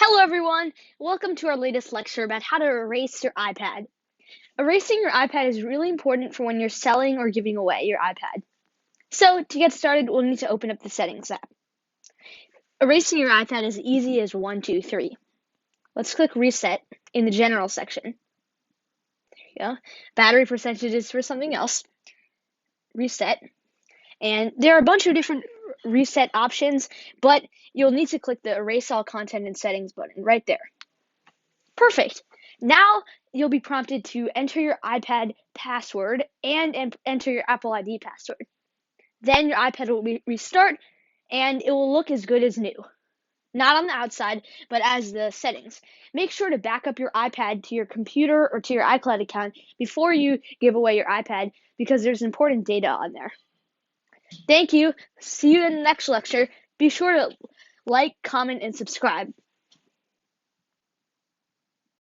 Hello everyone! Welcome to our latest lecture about how to erase your iPad. Erasing your iPad is really important for when you're selling or giving away your iPad. So to get started, we'll need to open up the Settings app. Erasing your iPad is easy as 1, 2, 3. Let's click Reset in the General section. There you go. Battery percentages for something else. Reset. And there are a bunch of different reset options, but you'll need to click the Erase All Content and Settings button right there. Perfect. Now you'll be prompted to enter your iPad password and enter your Apple ID password. Then your iPad will restart and it will look as good as new. Not on the outside, but as the settings. Make sure to back up your iPad to your computer or to your iCloud account before you give away your iPad because there's important data on there. Thank you. See you in the next lecture. Be sure to like, comment, and subscribe.